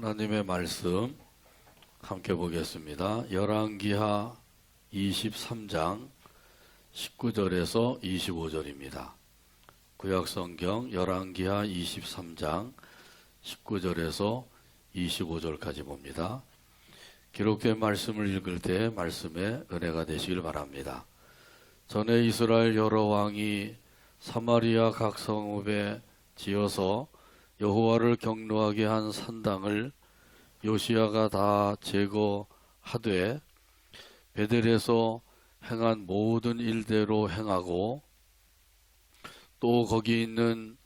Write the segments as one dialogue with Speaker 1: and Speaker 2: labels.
Speaker 1: 하나님의 말씀 함께 보겠습니다. 열왕기하 23장 19절에서 25절입니다. 구약성경 열왕기하 23장 19절에서 25절까지 봅니다. 기록된 말씀을 읽을 때 말씀에 은혜가 되시길 바랍니다. 전에 이스라엘 여러 왕이 사마리아 각 성읍에 지어서 여호와를 경노하게 한 산당을 요시야가 다 제거하되 베델에서 행한 모든 일대로 행하고 또 거기 있는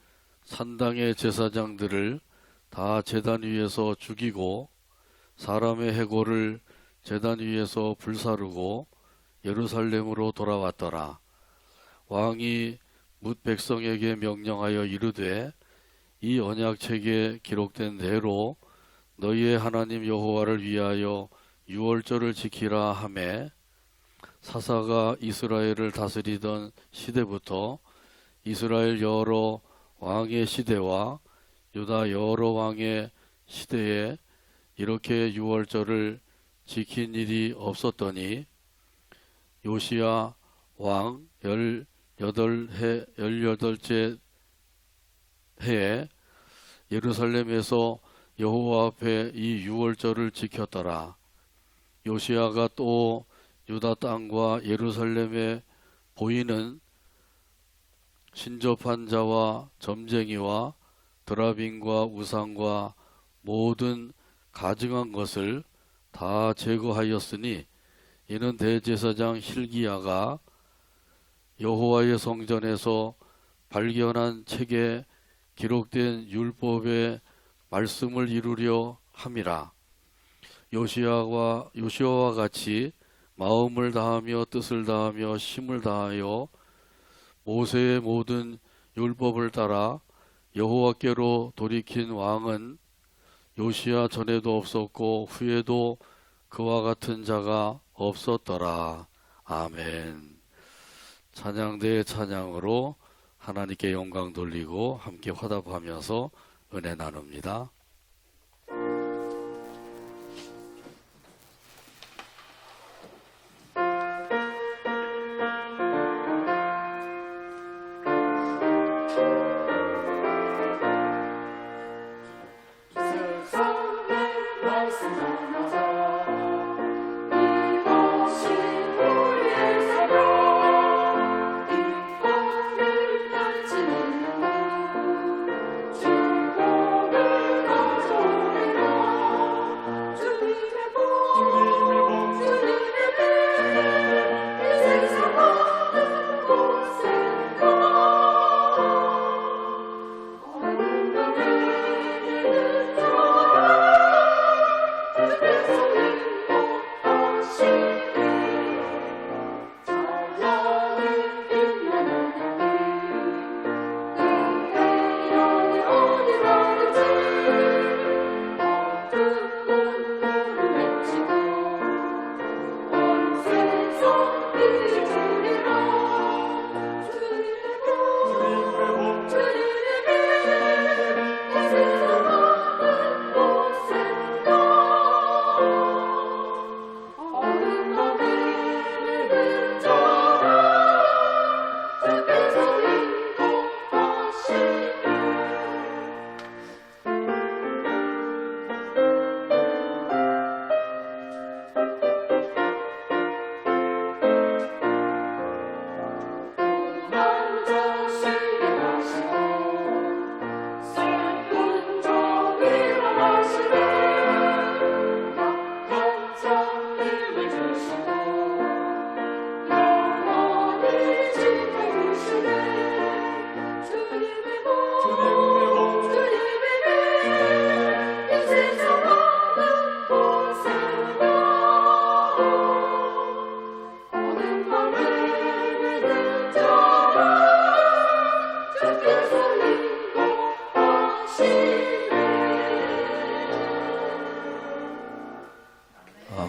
Speaker 1: 산당의 제사장들을 다 제단 위에서 죽이고 사람의 해골을 제단 위에서 불사르고 예루살렘으로 돌아왔더라. 왕이 뭇 백성에게 명령하여 이르되 이 언약책에 기록된 대로 너희의 하나님 여호와를 위하여 유월절을 지키라 하매 사사가 이스라엘을 다스리던 시대부터 이스라엘 여러 왕의 시대와 유다 여러 왕의 시대에 이렇게 유월절을 지킨 일이 없었더니 요시야 왕 18째 해에 예루살렘에서 여호와 앞에 이 유월절을 지켰더라. 요시야가 또 유다 땅과 예루살렘에 보이는 신접한 자와 점쟁이와 드라빈과 우상과 모든 가증한 것을 다 제거하였으니 이는 대제사장 hil기야가 여호와의 성전에서 발견한 책에 기록된 율법의 말씀을 이루려 함이라. 요시야와 같이 마음을 다하며 뜻을 다하며 힘을 다하여 모세의 모든 율법을 따라 여호와께로 돌이킨 왕은 요시야 전에도 없었고 후에도 그와 같은 자가 없었더라. 아멘. 찬양대의 찬양으로 하나님께 영광 돌리고 함께 화답하면서 은혜 나눕니다.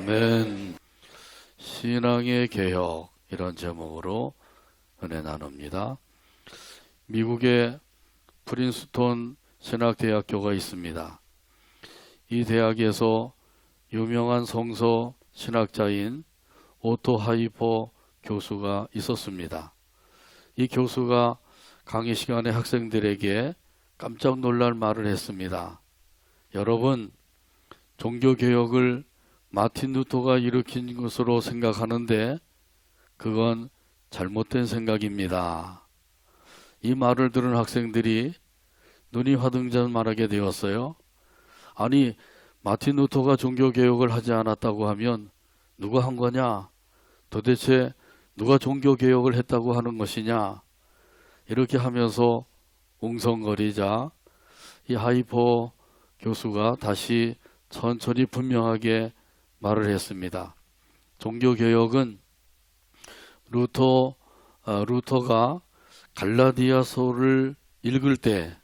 Speaker 1: 아멘. 신앙의 개혁, 이런 제목으로 은혜 나눕니다. 미국에 프린스톤 신학대학교가 있습니다. 이 대학에서 유명한 성서 신학자인 오토 하이퍼 교수가 있었습니다. 이 교수가 강의 시간에 학생들에게 깜짝 놀랄 말을 했습니다. 여러분, 종교개혁을 마틴 루터가 일으킨 것으로 생각하는데 그건 잘못된 생각입니다. 이 말을 들은 학생들이 눈이 화등잔말하게 되었어요. 아니, 마틴 루터가 종교개혁을 하지 않았다고 하면 누가 한 거냐? 도대체 누가 종교개혁을 했다고 하는 것이냐? 이렇게 하면서 웅성거리자 이 하이퍼 교수가 다시 천천히 분명하게 말을 했습니다. 종교개혁은 루터가 갈라디아서를 읽을 때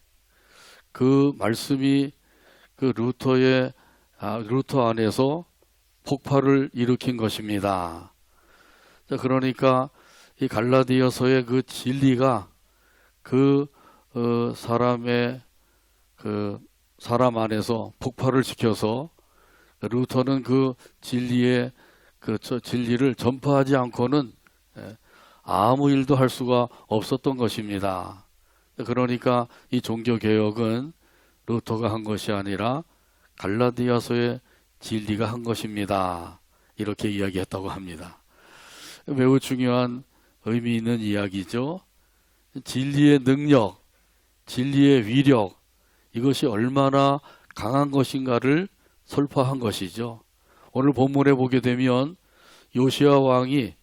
Speaker 1: 그 말씀이 그 루터 안에서 폭발을 일으킨 것입니다. 자, 그러니까 이 갈라디아서의 그 진리가 그 사람 안에서 폭발을 시켜서 루터는 그 진리의 진리를 전파하지 않고는 아무 일도 할 수가 없었던 것입니다. 그러니까 이 종교개혁은 루터가 한 것이 아니라 갈라디아서의 진리가 한 것입니다. 이렇게 이야기했다고 합니다. 매우 중요한 의미 있는 이야기죠. 진리의 능력, 진리의 위력, 이것이 얼마나 강한 것인가를 설파한 것이죠. 오늘 본문에 보게 되면 요시야 왕이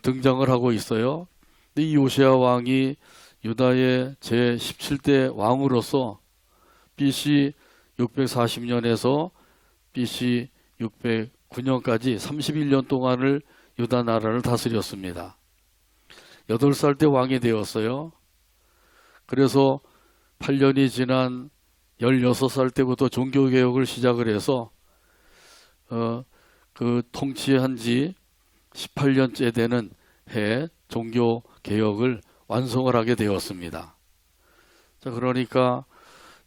Speaker 1: 등장을 하고 있어요. 이 요시야 왕이 유다의 제17대 왕으로서 BC 640년에서 BC 609년까지 31년 동안을 유다 나라를 다스렸습니다. 8살 때 왕이 되었어요. 그래서 8년이 지난 16살 때부터 종교개혁을 시작을 해서 통치한 지 18년째 되는 해 종교개혁을 완성을 하게 되었습니다. 자, 그러니까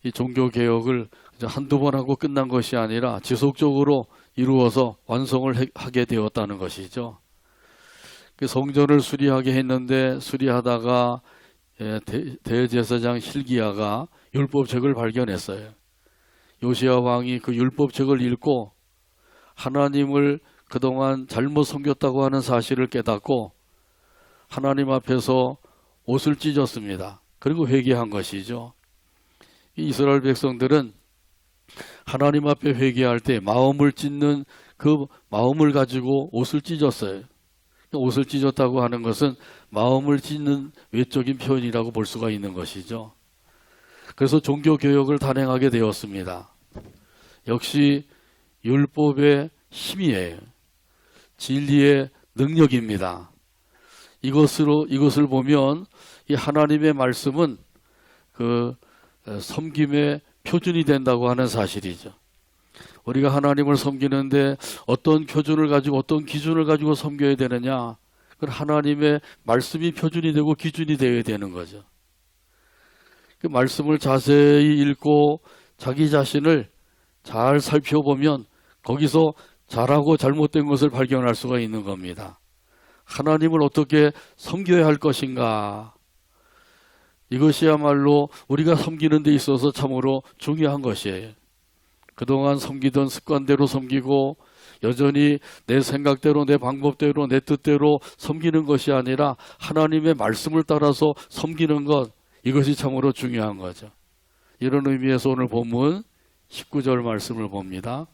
Speaker 1: 이 종교개혁을 한두 번 하고 끝난 것이 아니라 지속적으로 이루어서 완성을 하게 되었다는 것이죠. 성전을 수리하게 했는데 수리하다가 대제사장 hil기야가 율법책을 발견했어요. 요시야 왕이 그 율법책을 읽고 하나님을 그동안 잘못 섬겼다고 하는 사실을 깨닫고 하나님 앞에서 옷을 찢었습니다. 그리고 회개한 것이죠. 이스라엘 백성들은 하나님 앞에 회개할 때 마음을 찢는 그 마음을 가지고 옷을 찢었어요. 옷을 찢었다고 하는 것은 마음을 찢는 외적인 표현이라고 볼 수가 있는 것이죠. 그래서 종교개혁을 단행하게 되었습니다. 역시 율법의 힘이에요. 진리의 능력입니다. 이것을 보면 이 하나님의 말씀은 섬김의 표준이 된다고 하는 사실이죠. 우리가 하나님을 섬기는데 어떤 표준을 가지고 어떤 기준을 가지고 섬겨야 되느냐? 그건 하나님의 말씀이 표준이 되고 기준이 되어야 되는 거죠. 그 말씀을 자세히 읽고 자기 자신을 잘 살펴보면 거기서 잘하고 잘못된 것을 발견할 수가 있는 겁니다. 하나님을 어떻게 섬겨야 할 것인가? 이것이야말로 우리가 섬기는 데 있어서 참으로 중요한 것이에요. 그동안 섬기던 습관대로 섬기고 여전히 내 생각대로 내 방법대로 내 뜻대로 섬기는 것이 아니라 하나님의 말씀을 따라서 섬기는 것, 이것이 참으로 중요한 거죠. 이런 의미에서 오늘 본문 19절 말씀을 봅니다.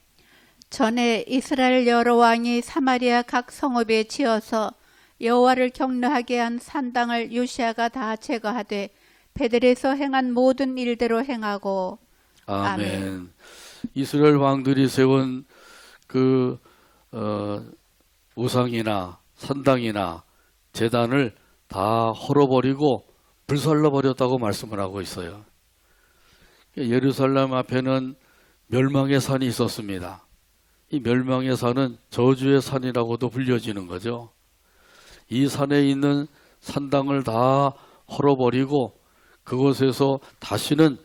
Speaker 2: 전에 이스라엘 여러 왕이 사마리아 각 성읍에 지어서 여호와를 경배하게 한 산당을 요시야가 다 제거하되 베델에서 행한 모든 일대로 행하고.
Speaker 1: 아멘. 이스라엘 왕들이 세운 우상이나 산당이나 제단을 다 헐어버리고 불살라버렸다고 말씀을 하고 있어요. 예루살렘 앞에는 멸망의 산이 있었습니다. 이 멸망의 산은 저주의 산이라고도 불려지는 거죠. 이 산에 있는 산당을 다 헐어버리고 그곳에서 다시는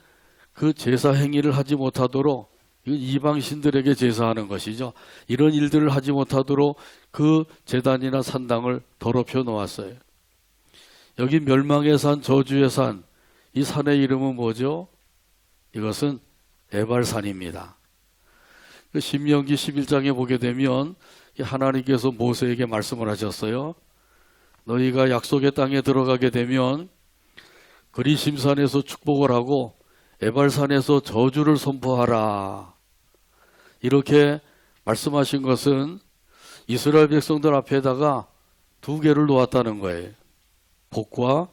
Speaker 1: 그 제사 행위를 하지 못하도록 이방신들에게 제사하는 것이죠. 이런 일들을 하지 못하도록 그 제단이나 산당을 더럽혀 놓았어요. 여기 멸망의 산, 저주의 산, 이 산의 이름은 뭐죠? 이것은 에발산입니다. 그 신명기 11장에 보게 되면 하나님께서 모세에게 말씀을 하셨어요. 너희가 약속의 땅에 들어가게 되면 그리심산에서 축복을 하고 에발산에서 저주를 선포하라. 이렇게 말씀하신 것은 이스라엘 백성들 앞에다가 두 개를 놓았다는 거예요. 복과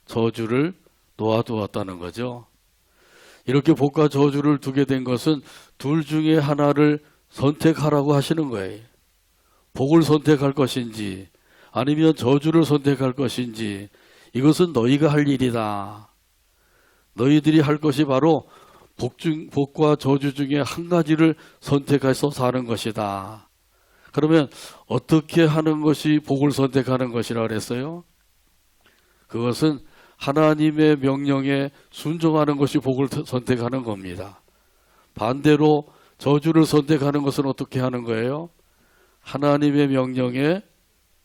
Speaker 1: 저주를 놓아두었다는 거죠. 이렇게 복과 저주를 두게 된 것은 둘 중에 하나를 선택하라고 하시는 거예요. 복을 선택할 것인지 아니면 저주를 선택할 것인지 이것은 너희가 할 일이다. 너희들이 할 것이 바로 복과 저주 중에 한 가지를 선택해서 사는 것이다. 그러면 어떻게 하는 것이 복을 선택하는 것이라 그랬어요? 그것은 하나님의 명령에 순종하는 것이 복을 선택하는 겁니다. 반대로 저주를 선택하는 것은 어떻게 하는 거예요? 하나님의 명령에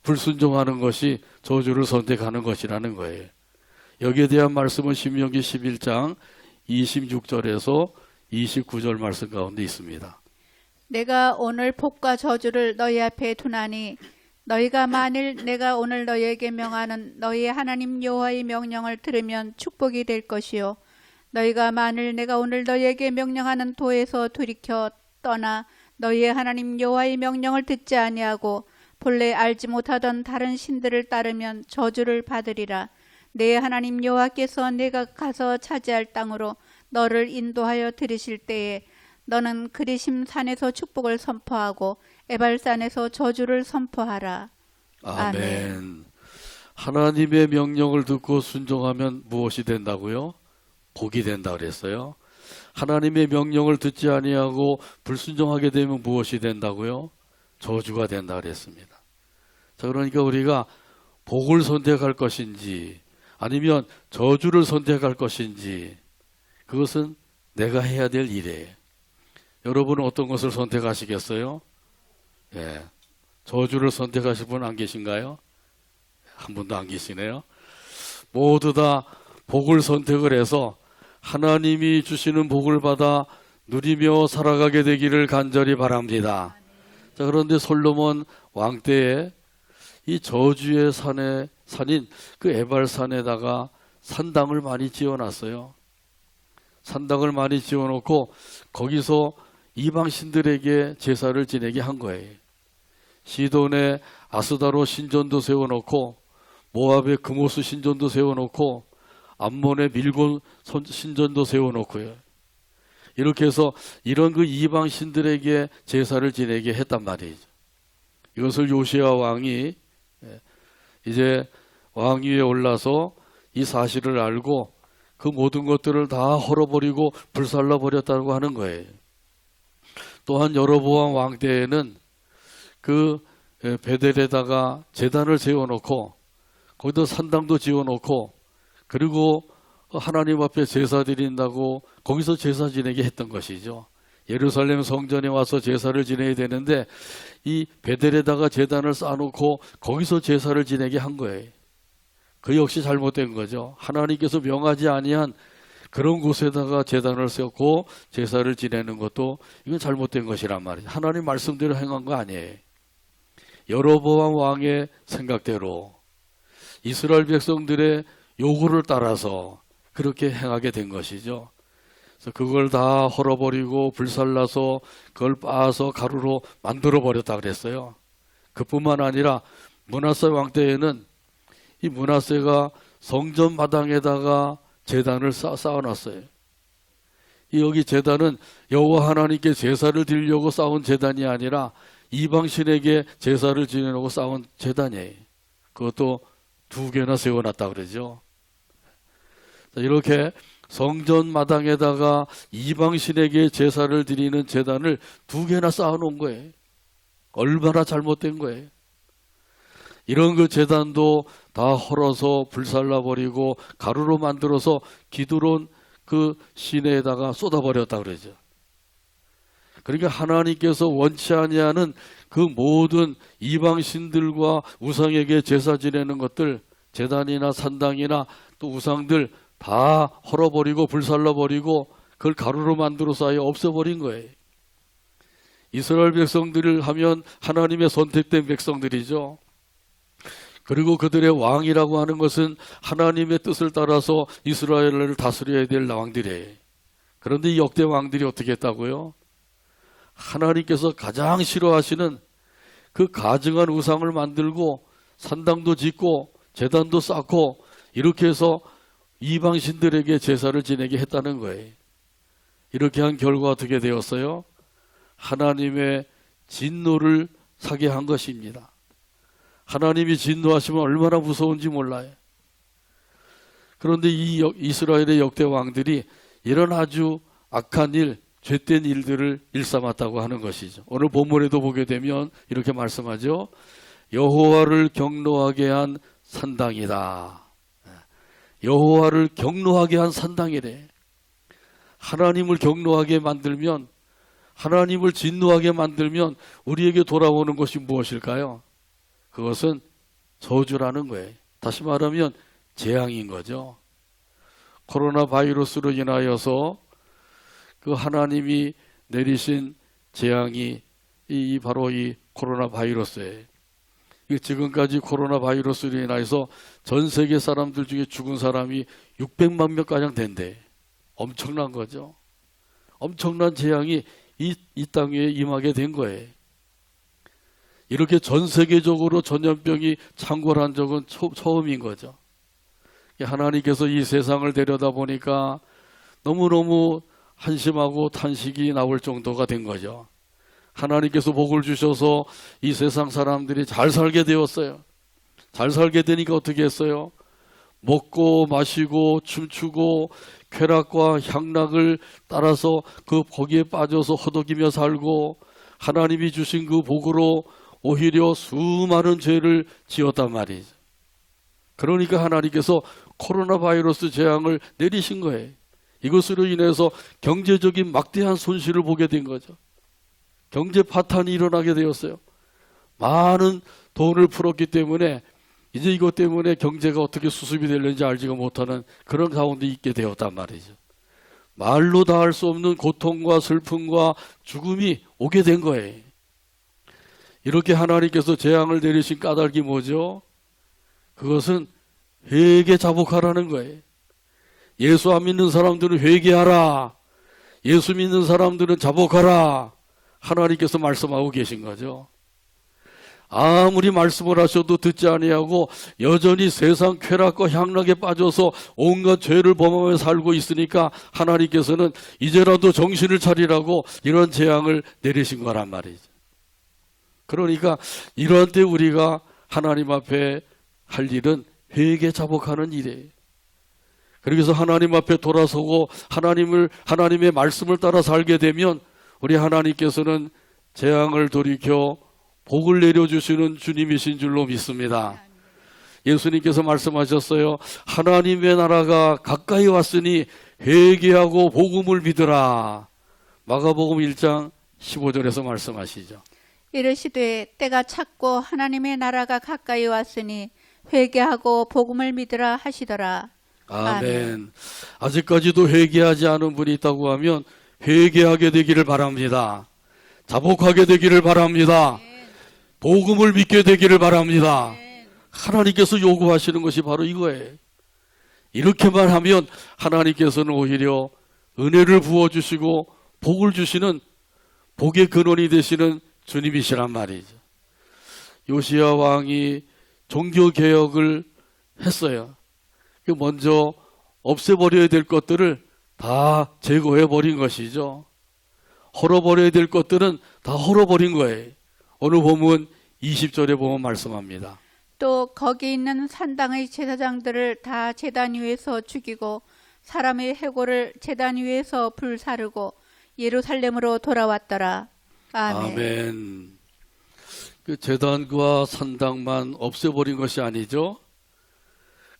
Speaker 1: 불순종하는 것이 저주를 선택하는 것이라는 거예요. 여기에 대한 말씀은 신명기 11장 26절에서 29절 말씀 가운데 있습니다.
Speaker 2: 내가 오늘 복과 저주를 너희 앞에 두나니 너희가 만일 내가 오늘 너희에게 명하는 너희의 하나님 여호와의 명령을 들으면 축복이 될 것이요 너희가 만일 내가 오늘 너희에게 명령하는 도에서 돌이켜 떠나 너희의 하나님 여호와의 명령을 듣지 아니하고 본래 알지 못하던 다른 신들을 따르면 저주를 받으리라. 내 하나님 여호와께서 내가 가서 차지할 땅으로 너를 인도하여 들이실 때에 너는 그리심 산에서 축복을 선포하고 에발산에서 저주를 선포하라.
Speaker 1: 아멘. 하나님의 명령을 듣고 순종하면 무엇이 된다고요? 복이 된다 그랬어요. 하나님의 명령을 듣지 아니하고 불순종하게 되면 무엇이 된다고요? 저주가 된다 그랬습니다. 자, 그러니까 우리가 복을 선택할 것인지 아니면 저주를 선택할 것인지 그것은 내가 해야 될 일이에요. 여러분은 어떤 것을 선택하시겠어요? 예, 저주를 선택하실 분 안 계신가요? 한 분도 안 계시네요. 모두 다 복을 선택을 해서 하나님이 주시는 복을 받아 누리며 살아가게 되기를 간절히 바랍니다. 자, 그런데 솔로몬 왕 때에 이 저주의 산인 그 에발산에다가 산당을 많이 지어놨어요. 산당을 많이 지어놓고 거기서 이방신들에게 제사를 지내게 한 거예요. 시돈에 아스다로 신전도 세워놓고 모압의 금오스 신전도 세워놓고 암몬의 밀곤 신전도 세워놓고요. 이렇게 해서 이런 그 이방신들에게 제사를 지내게 했단 말이죠. 이것을 요시야 왕이 이제 왕위에 올라서 이 사실을 알고 그 모든 것들을 다 헐어버리고 불살라 버렸다고 하는 거예요. 또한 여로보암 왕 때에는 그 베델에다가 제단을 세워놓고 거기다 산당도 지어놓고 그리고 하나님 앞에 제사 드린다고 거기서 제사 지내게 했던 것이죠. 예루살렘 성전에 와서 제사를 지내야 되는데 이 베델에다가 제단을 쌓아놓고 거기서 제사를 지내게 한 거예요. 그 역시 잘못된 거죠. 하나님께서 명하지 아니한 그런 곳에다가 제단을 세웠고 제사를 지내는 것도 이건 잘못된 것이란 말이에요. 하나님 말씀대로 행한 거 아니에요. 여로보암 왕의 생각대로 이스라엘 백성들의 요구를 따라서 그렇게 행하게 된 것이죠. 그래서 그걸 다 헐어버리고 불살라서 그걸 빻아서 가루로 만들어 버렸다 그랬어요. 그뿐만 아니라 므낫세 왕 때에는 이 므낫세가 성전 마당에다가 제단을 쌓아놨어요. 여기 제단은 여호와 하나님께 제사를 드리려고 쌓은 제단이 아니라 이방신에게 제사를 지내려고 쌓은 제단이에요. 그것도 2개나 세워놨다 그러죠. 이렇게 성전 마당에다가 이방신에게 제사를 드리는 제단을 2개나 쌓아놓은 거예요. 얼마나 잘못된 거예요. 이런 그 제단도 다 헐어서 불살라버리고 가루로 만들어서 기드론 그 시내에다가 쏟아버렸다 그러죠. 그러니까 하나님께서 원치 아니하는 그 모든 이방신들과 우상에게 제사 지내는 것들, 제단이나 산당이나 또 우상들 다 헐어버리고 불살라버리고 그걸 가루로 만들어서 아예 없애버린 거예요. 이스라엘 백성들을 하면 하나님의 선택된 백성들이죠. 그리고 그들의 왕이라고 하는 것은 하나님의 뜻을 따라서 이스라엘을 다스려야 될 왕들이에요. 그런데 이 역대 왕들이 어떻게 했다고요? 하나님께서 가장 싫어하시는 그 가증한 우상을 만들고 산당도 짓고 제단도 쌓고 이렇게 해서 이방신들에게 제사를 지내게 했다는 거예요. 이렇게 한 결과 어떻게 되었어요? 하나님의 진노를 사게 한 것입니다. 하나님이 진노하시면 얼마나 무서운지 몰라요. 그런데 이 이스라엘의 역대 왕들이 이런 아주 악한 일, 죄된 일들을 일삼았다고 하는 것이죠. 오늘 본문에도 보게 되면 이렇게 말씀하죠. 여호와를 경노하게 한 산당이다. 여호와를 경노하게 한 산당이래. 하나님을 경노하게 만들면, 하나님을 진노하게 만들면 우리에게 돌아오는 것이 무엇일까요? 그것은 저주라는 거예요. 다시 말하면 재앙인 거죠. 코로나 바이러스로 인하여서 그 하나님이 내리신 재앙이 바로 이 코로나 바이러스예요. 지금까지 코로나 바이러스로 인해서 전 세계 사람들 중에 죽은 사람이 600만 명가량 된대. 엄청난 거죠. 엄청난 재앙이 이 땅 위에 임하게 된 거예요. 이렇게 전 세계적으로 전염병이 창궐한 적은 처음인 거죠. 하나님께서 이 세상을 들여다보니까 너무너무 한심하고 탄식이 나올 정도가 된 거죠. 하나님께서 복을 주셔서 이 세상 사람들이 잘 살게 되었어요. 잘 살게 되니까 어떻게 했어요? 먹고 마시고 춤추고 쾌락과 향락을 따라서 거기에 빠져서 허덕이며 살고 하나님이 주신 그 복으로 오히려 수많은 죄를 지었단 말이죠. 그러니까 하나님께서 코로나 바이러스 재앙을 내리신 거예요. 이것으로 인해서 경제적인 막대한 손실을 보게 된 거죠. 경제 파탄이 일어나게 되었어요. 많은 돈을 풀었기 때문에 이제 이것 때문에 경제가 어떻게 수습이 되는지 알지가 못하는 그런 가운데 있게 되었단 말이죠. 말로 다 할 수 없는 고통과 슬픔과 죽음이 오게 된 거예요. 이렇게 하나님께서 재앙을 내리신 까닭이 뭐죠? 그것은 회개 자복하라는 거예요. 예수 안 믿는 사람들은 회개하라. 예수 믿는 사람들은 자복하라. 하나님께서 말씀하고 계신 거죠. 아무리 말씀을 하셔도 듣지 아니하고 여전히 세상 쾌락과 향락에 빠져서 온갖 죄를 범하며 살고 있으니까 하나님께서는 이제라도 정신을 차리라고 이런 재앙을 내리신 거란 말이죠. 그러니까 이런 때 우리가 하나님 앞에 할 일은 회개 자복하는 일이에요. 그래서 하나님 앞에 돌아서고 하나님의 말씀을 따라 살게 되면 우리 하나님께서는 재앙을 돌이켜 복을 내려주시는 주님이신 줄로 믿습니다. 예수님께서 말씀하셨어요. 하나님의 나라가 가까이 왔으니 회개하고 복음을 믿으라. 마가복음 1장 15절에서 말씀하시죠.
Speaker 2: 이르시되 때가 찼고 하나님의 나라가 가까이 왔으니 회개하고 복음을 믿으라 하시더라.
Speaker 1: 아멘. 아직까지도 회개하지 않은 분이 있다고 하면 회개하게 되기를 바랍니다. 자복하게 되기를 바랍니다. 복음을 믿게 되기를 바랍니다. 하나님께서 요구하시는 것이 바로 이거예요. 이렇게만 하면 하나님께서는 오히려 은혜를 부어주시고 복을 주시는 복의 근원이 되시는 주님이시란 말이죠. 요시야 왕이 종교개혁을 했어요. 먼저 없애버려야 될 것들을 다 제거해버린 것이죠. 헐어버려야 될 것들은 다 헐어버린 거예요. 오늘 보면 20절에 보면 말씀합니다.
Speaker 2: 또 거기 있는 산당의 제사장들을 다 제단 위에서 죽이고 사람의 해골을 제단 위에서 불사르고 예루살렘으로 돌아왔더라. 아멘.
Speaker 1: 아멘. 그 제단과 산당만 없애버린 것이 아니죠.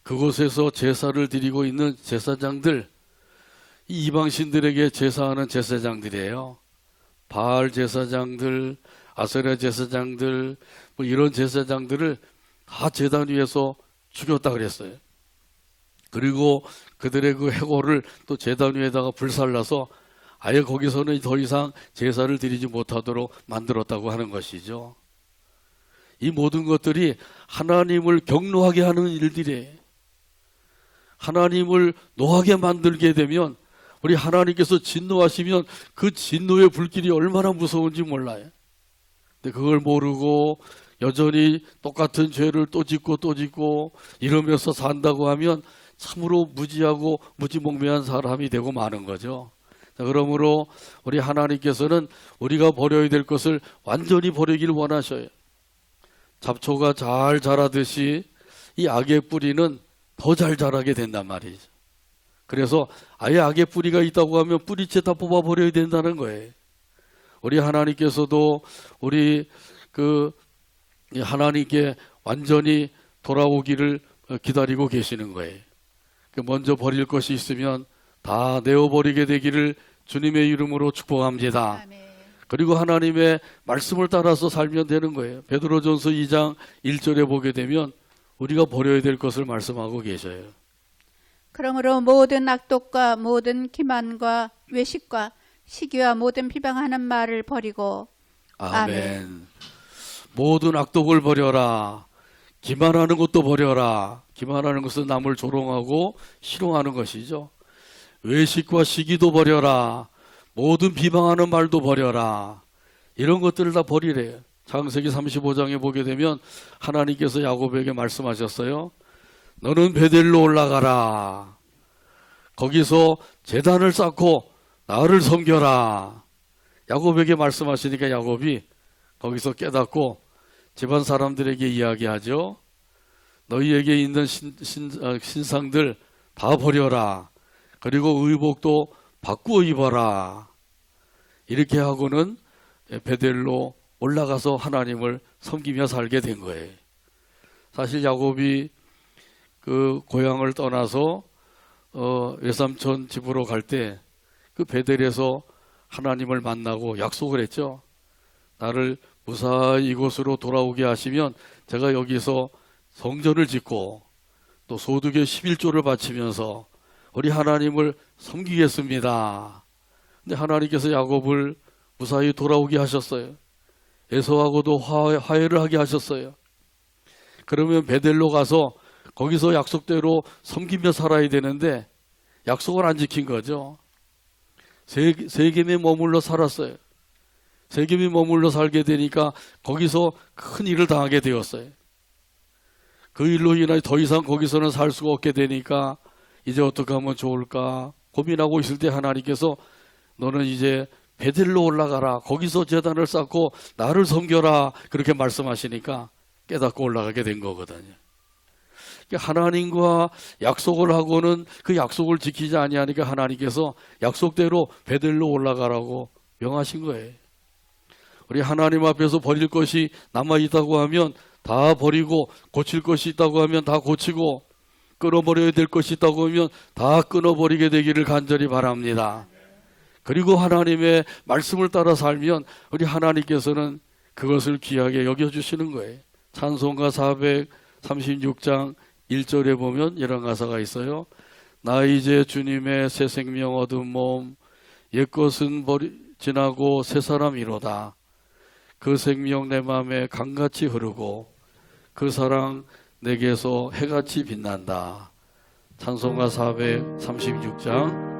Speaker 1: 그곳에서 제사를 드리고 있는 제사장들, 이 이방신들에게 제사하는 제사장들이에요. 바알 제사장들, 아세라 제사장들, 뭐 이런 제사장들을 다 제단 위에서 죽였다 그랬어요. 그리고 그들의 그 해골을 또 제단 위에다가 불살라서 아예 거기서는 더 이상 제사를 드리지 못하도록 만들었다고 하는 것이죠. 이 모든 것들이 하나님을 경노하게 하는 일들이에요. 하나님을 노하게 만들게 되면, 우리 하나님께서 진노하시면 그 진노의 불길이 얼마나 무서운지 몰라요. 근데 그걸 모르고 여전히 똑같은 죄를 또 짓고 또 짓고 이러면서 산다고 하면 참으로 무지하고 무지몽매한 사람이 되고 마는 거죠. 자, 그러므로 우리 하나님께서는 우리가 버려야 될 것을 완전히 버리길 원하셔요. 잡초가 잘 자라듯이 이 악의 뿌리는 더 잘 자라게 된단 말이죠. 그래서 아예 악의 뿌리가 있다고 하면 뿌리째 다 뽑아버려야 된다는 거예요. 우리 하나님께서도 우리 하나님께 완전히 돌아오기를 기다리고 계시는 거예요. 먼저 버릴 것이 있으면 다 내어버리게 되기를 주님의 이름으로 축복합니다.
Speaker 2: 아멘.
Speaker 1: 그리고 하나님의 말씀을 따라서 살면 되는 거예요. 베드로전서 2장 1절에 보게 되면 우리가 버려야 될 것을 말씀하고 계셔요.
Speaker 2: 그러므로 모든 악독과 모든 기만과 외식과 시기와 모든 비방하는 말을 버리고
Speaker 1: 아멘. 모든 악독을 버려라. 기만하는 것도 버려라. 기만하는 것은 남을 조롱하고 희롱하는 것이죠. 외식과 시기도 버려라. 모든 비방하는 말도 버려라. 이런 것들을 다 버리래요. 창세기 35장에 보게 되면 하나님께서 야곱에게 말씀하셨어요. 너는 베델로 올라가라. 거기서 제단을 쌓고 나를 섬겨라. 야곱에게 말씀하시니까 야곱이 거기서 깨닫고 집안 사람들에게 이야기하죠. 너희에게 있는 신상들 다 버려라. 그리고 의복도 바꾸어 입어라. 이렇게 하고는 베델로 올라가서 하나님을 섬기며 살게 된 거예요. 사실 야곱이 그 고향을 떠나서 외삼촌 집으로 갈 때 그 베델에서 하나님을 만나고 약속을 했죠. 나를 무사히 이곳으로 돌아오게 하시면 제가 여기서 성전을 짓고 또 소득의 11조를 바치면서 우리 하나님을 섬기겠습니다. 근데 하나님께서 야곱을 무사히 돌아오게 하셨어요. 에서하고도 화해를 하게 하셨어요. 그러면 베델로 가서 거기서 약속대로 섬기며 살아야 되는데 약속을 안 지킨 거죠. 세겜에 머물러 살았어요. 세겜에 머물러 살게 되니까 거기서 큰 일을 당하게 되었어요. 그 일로 인하여 더 이상 거기서는 살 수가 없게 되니까 이제 어떻게 하면 좋을까 고민하고 있을 때 하나님께서 너는 이제 베델로 올라가라. 거기서 제단을 쌓고 나를 섬겨라. 그렇게 말씀하시니까 깨닫고 올라가게 된 거거든요. 하나님과 약속을 하고는 그 약속을 지키지 아니하니까 하나님께서 약속대로 베델로 올라가라고 명하신 거예요. 우리 하나님 앞에서 버릴 것이 남아있다고 하면 다 버리고, 고칠 것이 있다고 하면 다 고치고, 끊어버려야 될 것이 있다고 하면 다 끊어버리게 되기를 간절히 바랍니다. 그리고 하나님의 말씀을 따라 살면 우리 하나님께서는 그것을 귀하게 여겨주시는 거예요. 찬송가 436장 1절에 보면 이런 가사가 있어요. 나 이제 주님의 새 생명 얻은 몸, 옛것은 지나고 새 사람이로다. 그 생명 내 맘에 강같이 흐르고 그 사랑 내게서 해같이 빛난다. 찬송가 436장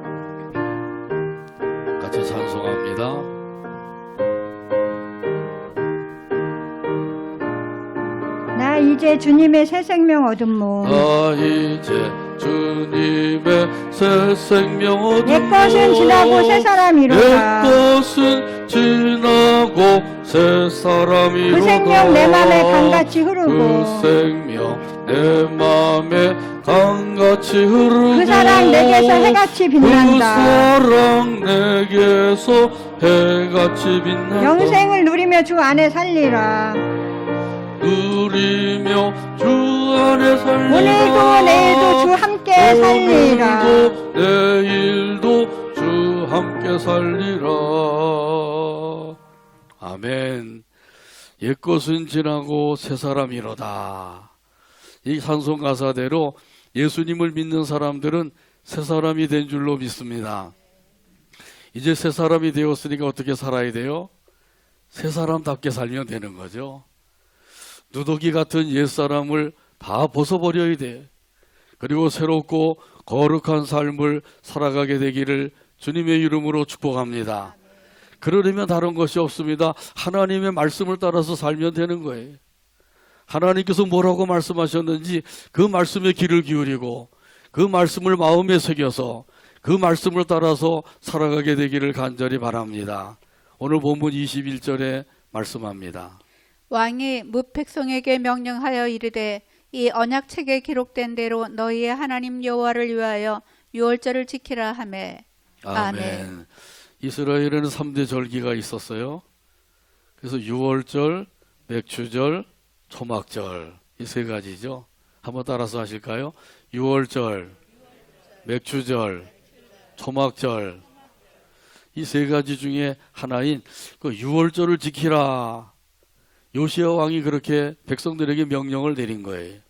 Speaker 1: 같이 찬송합니다.
Speaker 3: 나 이제 주님의 새 생명 얻은 몸,
Speaker 1: 나 이제 주님의 새 생명 얻은
Speaker 3: 옛것은 지나고 새 사람이로다.
Speaker 1: 옛것은 지나고 새 사람이로다.
Speaker 3: 그 생명 내 맘에 강같이 흐르고
Speaker 1: 그 생명 내 맘에 강같이 흐르고
Speaker 3: 그 사랑 내게서 해같이
Speaker 1: 그
Speaker 3: 빛난다.
Speaker 1: 사랑 내게서 해같이 빛난다.
Speaker 3: 영생을 누리며 주 안에 살리라.
Speaker 1: 누리며 주 안에 살리라.
Speaker 3: 오늘도 내일도 주 함께 함께 살리라.
Speaker 1: 오늘도 내일도 주 함께 살리라. 아멘. 옛것은 지나고 새 사람이로다. 이 찬송 가사대로 예수님을 믿는 사람들은 새 사람이 된 줄로 믿습니다. 이제 새 사람이 되었으니까 어떻게 살아야 돼요? 새 사람답게 살면 되는 거죠. 누더기 같은 옛사람을 다 벗어버려야 돼. 그리고 새롭고 거룩한 삶을 살아가게 되기를 주님의 이름으로 축복합니다. 그러려면 다른 것이 없습니다. 하나님의 말씀을 따라서 살면 되는 거예요. 하나님께서 뭐라고 말씀하셨는지 그 말씀에 귀를 기울이고 그 말씀을 마음에 새겨서 그 말씀을 따라서 살아가게 되기를 간절히 바랍니다. 오늘 본문 21절에 말씀합니다.
Speaker 2: 왕이 무백성에게 명령하여 이르되 이 언약책에 기록된 대로 너희의 하나님 여호와를 위하여 유월절을 지키라 하매.
Speaker 1: 아멘. 이스라엘에는 3대 절기가 있었어요. 그래서 유월절, 맥추절, 초막절 이 세 가지죠. 한번 따라서 하실까요? 유월절, 맥추절, 초막절 이 세 가지 중에 하나인 그 유월절을 지키라. 요시야 왕이 그렇게 백성들에게 명령을 내린 거예요.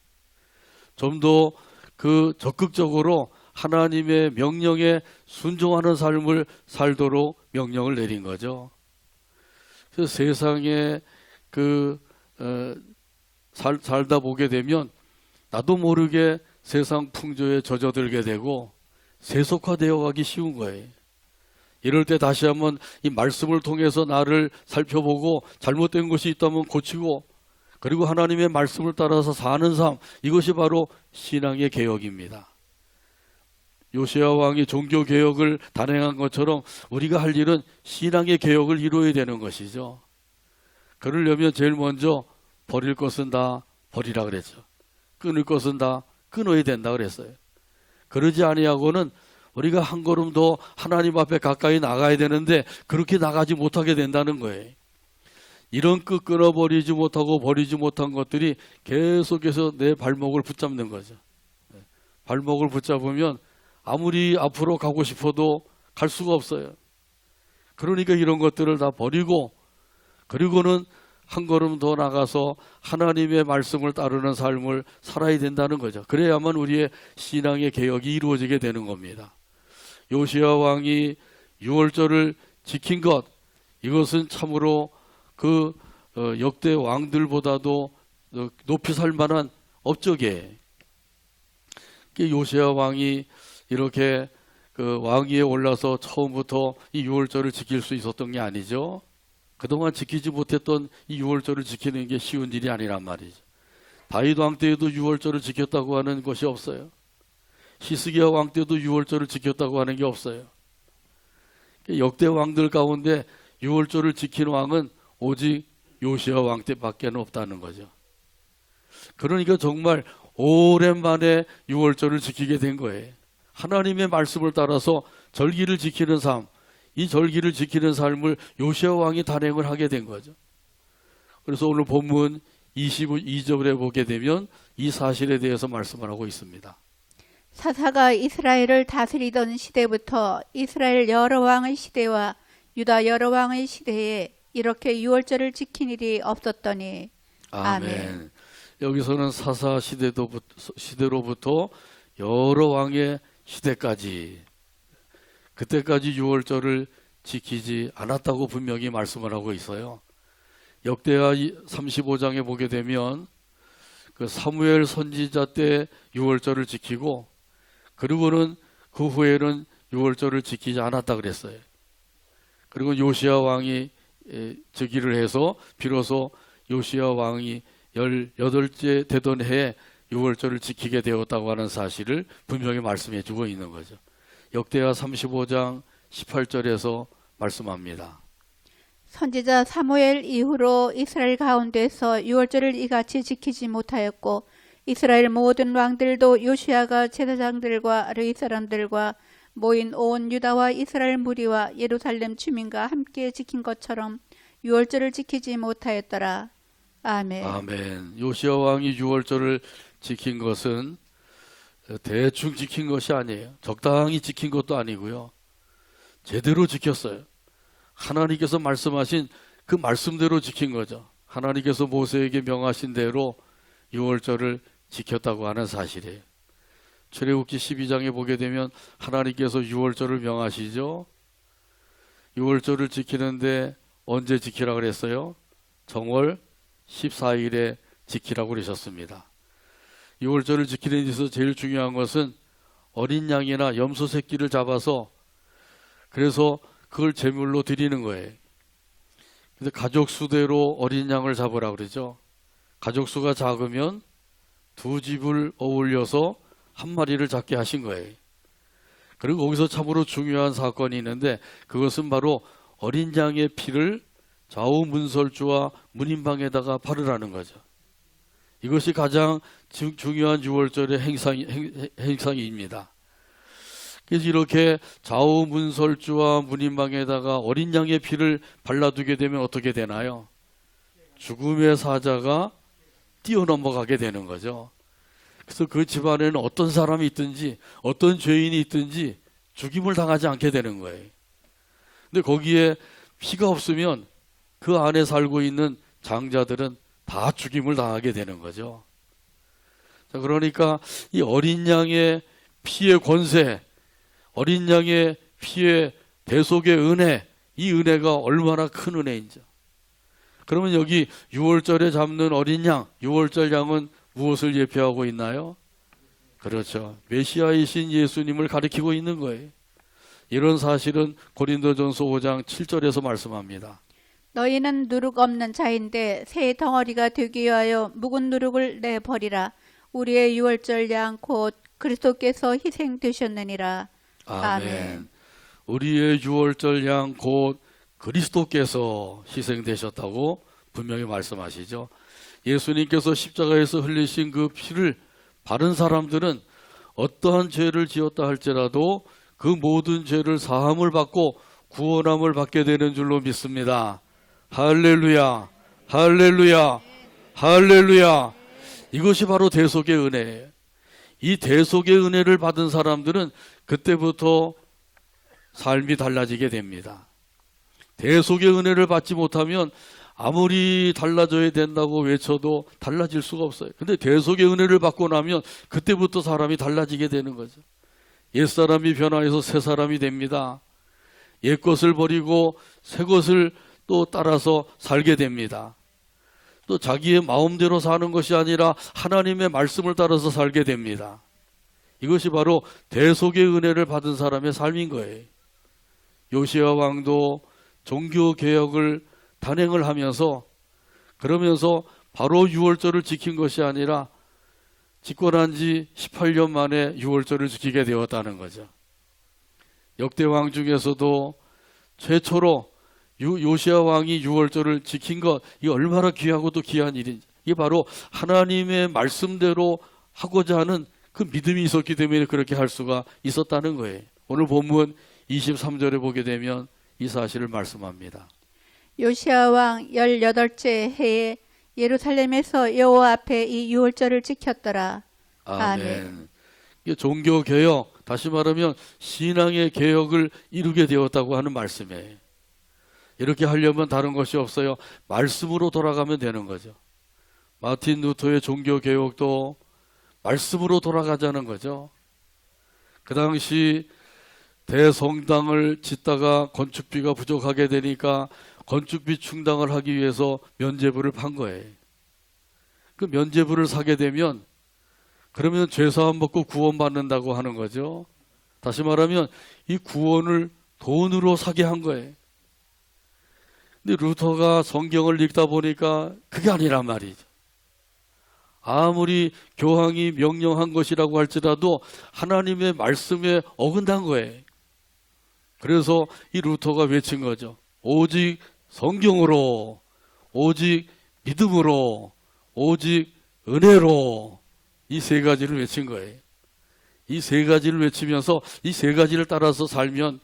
Speaker 1: 좀 더 그 적극적으로 하나님의 명령에 순종하는 삶을 살도록 명령을 내린 거죠. 그래서 세상에 살다 보게 되면 나도 모르게 세상 풍조에 젖어들게 되고 세속화되어 가기 쉬운 거예요. 이럴 때 다시 한번 이 말씀을 통해서 나를 살펴보고 잘못된 것이 있다면 고치고 그리고 하나님의 말씀을 따라서 사는 삶, 이것이 바로 신앙의 개혁입니다. 요시야 왕이 종교 개혁을 단행한 것처럼 우리가 할 일은 신앙의 개혁을 이루어야 되는 것이죠. 그러려면 제일 먼저 버릴 것은 다 버리라 그랬죠. 끊을 것은 다 끊어야 된다 그랬어요. 그러지 아니하고는 우리가 한 걸음 더 하나님 앞에 가까이 나가야 되는데 그렇게 나가지 못하게 된다는 거예요. 이런 끊어버리지 못하고 버리지 못한 것들이 계속해서 내 발목을 붙잡는 거죠. 발목을 붙잡으면 아무리 앞으로 가고 싶어도 갈 수가 없어요. 그러니까 이런 것들을 다 버리고 그리고는 한 걸음 더 나가서 하나님의 말씀을 따르는 삶을 살아야 된다는 거죠. 그래야만 우리의 신앙의 개혁이 이루어지게 되는 겁니다. 요시야 왕이 유월절을 지킨 것, 이것은 참으로 그 역대 왕들보다도 높이 살 만한 업적이에요. 요시야 왕이 이렇게 그 왕위에 올라서 처음부터 이 유월절을 지킬 수 있었던 게 아니죠. 그동안 지키지 못했던 이 유월절을 지키는 게 쉬운 일이 아니란 말이죠. 다윗 왕 때에도 유월절을 지켰다고 하는 것이 없어요. 히스기야 왕 때도 유월절을 지켰다고 하는 게 없어요. 역대 왕들 가운데 유월절을 지킨 왕은 오직 요시야 왕 때밖에 없다는 거죠. 그러니까 정말 오랜만에 유월절을 지키게 된 거예요. 하나님의 말씀을 따라서 절기를 지키는 삶, 이 절기를 지키는 삶을 요시야 왕이 단행을 하게 된 거죠. 그래서 오늘 본문 22절에 보게 되면 이 사실에 대해서 말씀을 하고 있습니다.
Speaker 2: 사사가 이스라엘을 다스리던 시대부터 이스라엘 여러 왕의 시대와 유다 여러 왕의 시대에 이렇게 유월절을 지킨 일이 없었더니.
Speaker 1: 아멘. 여기서는 사사 시대로부터 여러 왕의 시대까지 그때까지 유월절을 지키지 않았다고 분명히 말씀을 하고 있어요. 역대하 35장에 보게 되면 그 사무엘 선지자 때 유월절을 지키고 그리고는 그 후에는 유월절을 지키지 않았다 그랬어요. 그리고 요시야 왕이 즉위를 해서 비로소 요시야 왕이 18째 되던 해에 유월절을 지키게 되었다고 하는 사실을 분명히 말씀해 주고 있는 거죠. 역대하 35장 18절에서 말씀합니다.
Speaker 2: 선지자 사무엘 이후로 이스라엘 가운데서 유월절을 이같이 지키지 못하였고 이스라엘 모든 왕들도 요시야가 제사장들과 르이 사람들과 모인 온 유다와 이스라엘 무리와 예루살렘 주민과 함께 지킨 것처럼 유월절을 지키지 못하였더라. 아멘.
Speaker 1: 아멘. 요시야 왕이 유월절을 지킨 것은 대충 지킨 것이 아니에요. 적당히 지킨 것도 아니고요. 제대로 지켰어요. 하나님께서 말씀하신 그 말씀대로 지킨 거죠. 하나님께서 모세에게 명하신 대로 유월절을 지켰다고 하는 사실이에요. 출애굽기 12장에 보게 되면 하나님께서 유월절을 명하시죠. 유월절을 지키는데 언제 지키라고 그랬어요? 정월 14일에 지키라고 그러셨습니다. 유월절을 지키는 데 있어서 제일 중요한 것은 어린 양이나 염소 새끼를 잡아서 그래서 그걸 제물로 드리는 거예요. 근데 가족 수대로 어린 양을 잡으라 그러죠. 가족 수가 작으면 두 집을 어울려서 한 마리를 잡게 하신 거예요. 그리고 거기서 참으로 중요한 사건이 있는데 그것은 바로 어린 양의 피를 좌우 문설주와 문인방에다가 바르라는 거죠. 이것이 가장 중요한 유월절의 행상입니다. 그래서 이렇게 좌우 문설주와 문인방에다가 어린 양의 피를 발라두게 되면 어떻게 되나요? 죽음의 사자가 뛰어넘어가게 되는 거죠. 그래서 그 집안에는 어떤 사람이 있든지 어떤 죄인이 있든지 죽임을 당하지 않게 되는 거예요. 근데 거기에 피가 없으면 그 안에 살고 있는 장자들은 다 죽임을 당하게 되는 거죠. 자, 그러니까 이 어린 양의 피의 권세, 어린 양의 피의 대속의 은혜, 이 은혜가 얼마나 큰 은혜인지. 그러면 여기 유월절에 잡는 어린 양, 유월절 양은 무엇을 예표하고 있나요? 그렇죠. 메시아이신 예수님을 가리키고 있는 거예요. 이런 사실은 고린도전서 5장 7절에서 말씀합니다.
Speaker 2: 너희는 누룩 없는 자인데 새 덩어리가 되기 위하여 묵은 누룩을 내버리라. 우리의 유월절 양 곧 그리스도께서 희생되셨느니라. 아멘.
Speaker 1: 우리의 유월절 양 곧 그리스도께서 희생되셨다고 분명히 말씀하시죠. 예수님께서 십자가에서 흘리신 그 피를 바른 사람들은 어떠한 죄를 지었다 할지라도 그 모든 죄를 사함을 받고 구원함을 받게 되는 줄로 믿습니다. 할렐루야, 할렐루야, 할렐루야. 이것이 바로 대속의 은혜예요. 이 대속의 은혜를 받은 사람들은 그때부터 삶이 달라지게 됩니다. 대속의 은혜를 받지 못하면 아무리 달라져야 된다고 외쳐도 달라질 수가 없어요. 근데 대속의 은혜를 받고 나면 그때부터 사람이 달라지게 되는 거죠. 옛사람이 변화해서 새사람이 됩니다. 옛것을 버리고 새것을 또 따라서 살게 됩니다. 또 자기의 마음대로 사는 것이 아니라 하나님의 말씀을 따라서 살게 됩니다. 이것이 바로 대속의 은혜를 받은 사람의 삶인 거예요. 요시야 왕도 종교개혁을 단행을 하면서 그러면서 바로 유월절을 지킨 것이 아니라 집권한 지 18년 만에 유월절을 지키게 되었다는 거죠. 역대왕 중에서도 최초로 요시야 왕이 유월절을 지킨 것, 이게 얼마나 귀하고 또 귀한 일인지. 이게 바로 하나님의 말씀대로 하고자 하는 그 믿음이 있었기 때문에 그렇게 할 수가 있었다는 거예요. 오늘 본문 23절에 보게 되면 이 사실을 말씀합니다.
Speaker 2: 요시야 왕 18째 해에 예루살렘에서 여호와 앞에 이 유월절을 지켰더라.
Speaker 1: 아멘. 이게 종교개혁, 다시 말하면 신앙의 개혁을 이루게 되었다고 하는 말씀이에요. 이렇게 하려면 다른 것이 없어요. 말씀으로 돌아가면 되는 거죠. 마틴 루터의 종교개혁도 말씀으로 돌아가자는 거죠. 그 당시 대성당을 짓다가 건축비가 부족하게 되니까 건축비 충당을 하기 위해서 면죄부를 판 거예요. 그 면죄부를 사게 되면 그러면 죄사함 받고 구원받는다고 하는 거죠. 다시 말하면 이 구원을 돈으로 사게 한 거예요. 근데 루터가 성경을 읽다 보니까 그게 아니란 말이죠. 아무리 교황이 명령한 것이라고 할지라도 하나님의 말씀에 어긋난 거예요. 그래서 이 루터가 외친 거죠. 오직 성경으로, 오직 믿음으로, 오직 은혜로, 이 세 가지를 외친 거예요. 이 세 가지를 외치면서 이 세 가지를 따라서 살면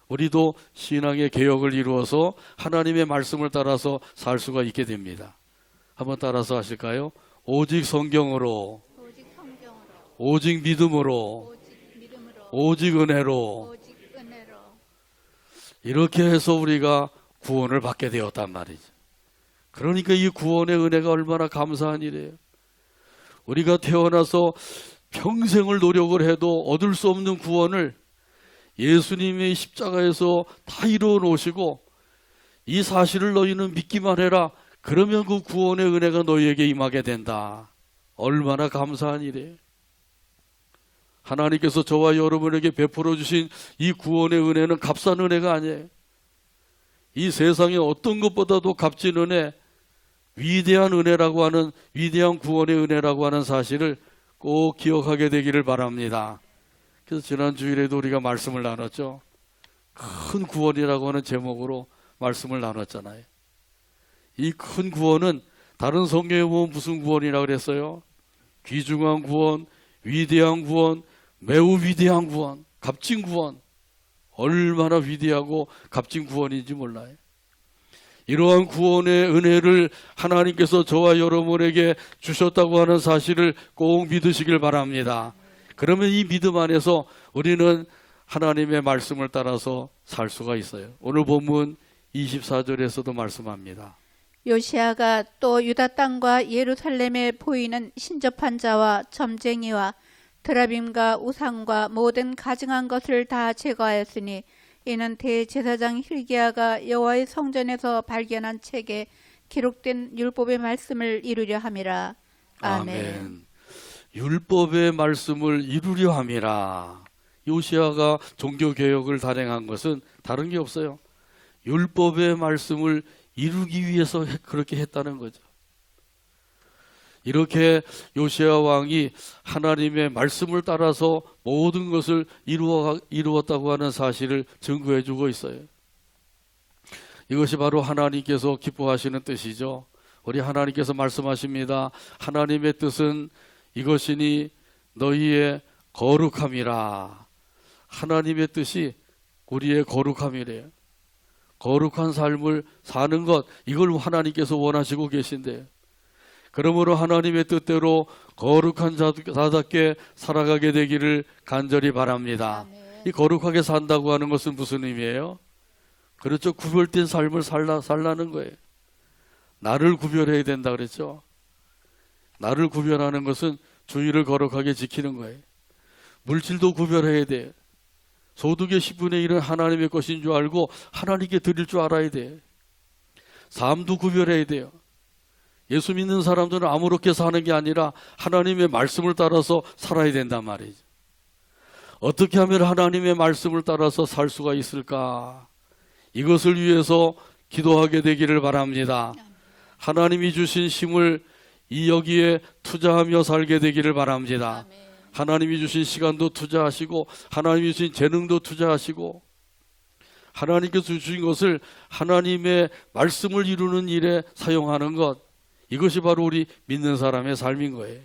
Speaker 1: 우리도 신앙의 개혁을 이루어서 하나님의 말씀을 따라서 살 수가 있게 됩니다. 한번 따라서 하실까요? 오직 성경으로, 오직 믿음으로, 오직 은혜로, 이렇게 해서 우리가 구원을 받게 되었단 말이죠. 그러니까 이 구원의 은혜가 얼마나 감사한 일이에요. 우리가 태어나서 평생을 노력을 해도 얻을 수 없는 구원을 예수님의 십자가에서 다 이루어 놓으시고, 이 사실을 너희는 믿기만 해라. 그러면 그 구원의 은혜가 너희에게 임하게 된다. 얼마나 감사한 일이에요. 하나님께서 저와 여러분에게 베풀어 주신 이 구원의 은혜는 값싼 은혜가 아니에요. 이 세상에 어떤 것보다도 값진 은혜, 위대한 은혜라고 하는, 위대한 구원의 은혜라고 하는 사실을 꼭 기억하게 되기를 바랍니다. 그래서 지난 주일에도 우리가 말씀을 나눴죠. 큰 구원이라고 하는 제목으로 말씀을 나눴잖아요. 이 큰 구원은 다른 성경에 보면 무슨 구원이라고 그랬어요? 귀중한 구원, 위대한 구원, 매우 위대한 구원, 값진 구원. 얼마나 위대하고 값진 구원인지 몰라요. 이러한 구원의 은혜를 하나님께서 저와 여러분에게 주셨다고 하는 사실을 꼭 믿으시길 바랍니다. 그러면 이 믿음 안에서 우리는 하나님의 말씀을 따라서 살 수가 있어요. 오늘 본문 24절에서도 말씀합니다.
Speaker 2: 요시아가 또 유다 땅과 예루살렘에 보이는 신접한 자와 점쟁이와 드라빔과 우상과 모든 가증한 것을 다 제거하였으니 이는 대제사장 hil기야가 여호와의 성전에서 발견한 책에 기록된 율법의 말씀을 이루려 함이라. 아멘.
Speaker 1: 율법의 말씀을 이루려 함이라. 요시아가 종교개혁을 단행한 것은 다른 게 없어요. 율법의 말씀을 이루기 위해서 그렇게 했다는 거죠. 이렇게 요시아 왕이 하나님의 말씀을 따라서 모든 것을 이루었다고 하는 사실을 증거해 주고 있어요. 이것이 바로 하나님께서 기뻐하시는 뜻이죠. 우리 하나님께서 말씀하십니다. 하나님의 뜻은 이것이니 너희의 거룩함이라. 하나님의 뜻이 우리의 거룩함이래요. 거룩한 삶을 사는 것, 이걸 하나님께서 원하시고 계신데요. 그러므로 하나님의 뜻대로 거룩한 자답게 살아가게 되기를 간절히 바랍니다. 이 거룩하게 산다고 하는 것은 무슨 의미예요? 그렇죠. 구별된 삶을 살라는 거예요. 나를 구별해야 된다 그랬죠. 나를 구별하는 것은 주의를 거룩하게 지키는 거예요. 물질도 구별해야 돼요. 소득의 10분의 1은 하나님의 것인 줄 알고 하나님께 드릴 줄 알아야 돼요. 삶도 구별해야 돼요. 예수 믿는 사람들은 아무렇게 사는 게 아니라 하나님의 말씀을 따라서 살아야 된단 말이죠. 어떻게 하면 하나님의 말씀을 따라서 살 수가 있을까? 이것을 위해서 기도하게 되기를 바랍니다. 하나님이 주신 힘을 여기에 투자하며 살게 되기를 바랍니다. 하나님이 주신 시간도 투자하시고 하나님이 주신 재능도 투자하시고 하나님께서 주신 것을 하나님의 말씀을 이루는 일에 사용하는 것, 이것이 바로 우리 믿는 사람의 삶인 거예요.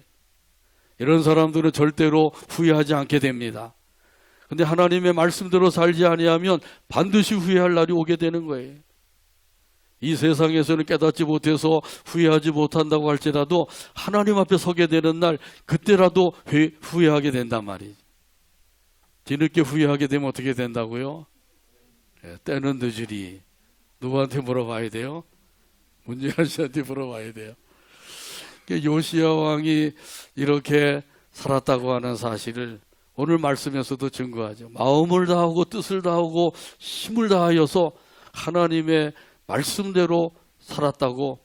Speaker 1: 이런 사람들은 절대로 후회하지 않게 됩니다. 근데 하나님의 말씀대로 살지 아니하면 반드시 후회할 날이 오게 되는 거예요. 이 세상에서는 깨닫지 못해서 후회하지 못한다고 할지라도 하나님 앞에 서게 되는 날, 그때라도 후회하게 된단 말이죠. 뒤늦게 후회하게 되면 어떻게 된다고요? 때는 늦으리. 누구한테 물어봐야 돼요? 문재환 씨한테 물어봐야 돼요. 요시아 왕이 이렇게 살았다고 하는 사실을 오늘 말씀에서도 증거하죠. 마음을 다하고 뜻을 다하고 힘을 다하여서 하나님의 말씀대로 살았다고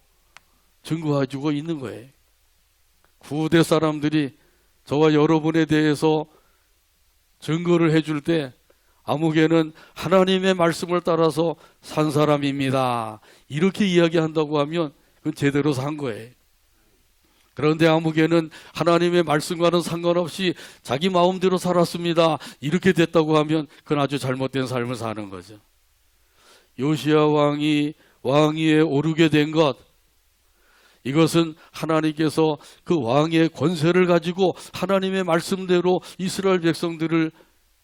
Speaker 1: 증거해주고 있는 거예요. 구대 사람들이 저와 여러분에 대해서 증거를 해줄 때 아무개는 하나님의 말씀을 따라서 산 사람입니다. 이렇게 이야기한다고 하면 그건 제대로 산 거예요. 그런데 아무개는 하나님의 말씀과는 상관없이 자기 마음대로 살았습니다. 이렇게 됐다고 하면 그건 아주 잘못된 삶을 사는 거죠. 요시아 왕이 왕위에 오르게 된 것, 이것은 하나님께서 그 왕의 권세를 가지고 하나님의 말씀대로 이스라엘 백성들을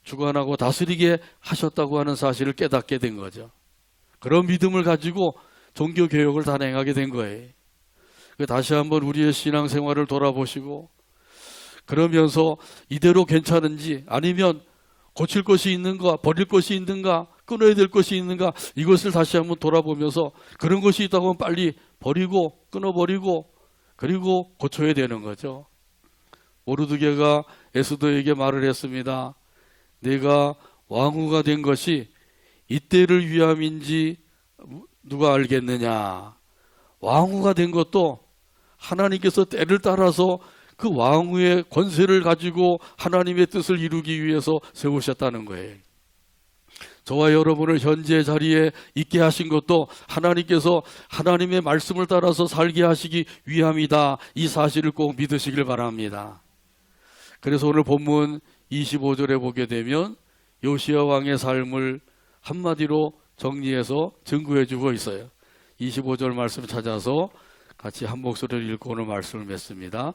Speaker 1: 주관하고 다스리게 하셨다고 하는 사실을 깨닫게 된 거죠. 그런 믿음을 가지고 종교개혁을 단행하게 된 거예요. 다시 한번 우리의 신앙생활을 돌아보시고 그러면서 이대로 괜찮은지 아니면 고칠 것이 있는가, 버릴 것이 있는가, 끊어야 될 것이 있는가, 이것을 다시 한번 돌아보면서 그런 것이 있다고 하면 빨리 버리고 끊어버리고 그리고 고쳐야 되는 거죠. 모르드게가 에스더에게 말을 했습니다. 내가 왕후가 된 것이 이때를 위함인지 누가 알겠느냐. 왕후가 된 것도 하나님께서 때를 따라서 그 왕후의 권세를 가지고 하나님의 뜻을 이루기 위해서 세우셨다는 거예요. 저와 여러분을 현재 자리에 있게 하신 것도 하나님께서 하나님의 말씀을 따라서 살게 하시기 위함이다. 이 사실을 꼭 믿으시길 바랍니다. 그래서 오늘 본문 25절에 보게 되면 요시야 왕의 삶을 한마디로 정리해서 증거해주고 있어요. 25절 말씀 찾아서 같이 한 목소리를 읽고 오늘 말씀을 맺습니다.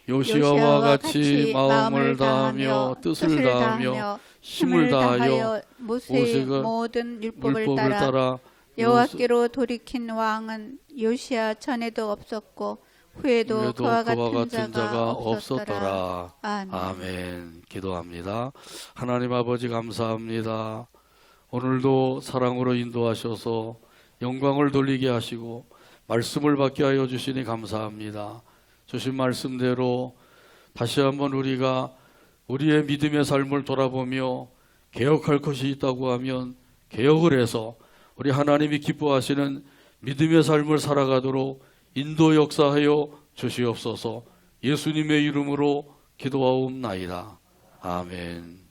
Speaker 1: 요시야와 같이 마음을 다하며 뜻을 다하며 힘을 다하여
Speaker 2: 모세의
Speaker 1: 모세가
Speaker 2: 모든 율법을
Speaker 1: 물법을
Speaker 2: 따라
Speaker 1: 따라
Speaker 2: 여호와께로 돌이킨 왕은 요시야 전에도 없었고 후에도 그와 같은 자가 없었더라. 아멘.
Speaker 1: 아멘. 기도합니다. 하나님 아버지 감사합니다. 오늘도 사랑으로 인도하셔서 영광을 돌리게 하시고 말씀을 받게 하여 주시니 감사합니다. 주신 말씀대로 다시 한번 우리가 우리의 믿음의 삶을 돌아보며 개혁할 것이 있다고 하면 개혁을 해서 우리 하나님이 기뻐하시는 믿음의 삶을 살아가도록 인도 역사하여 주시옵소서. 예수님의 이름으로 기도하옵나이다. 아멘.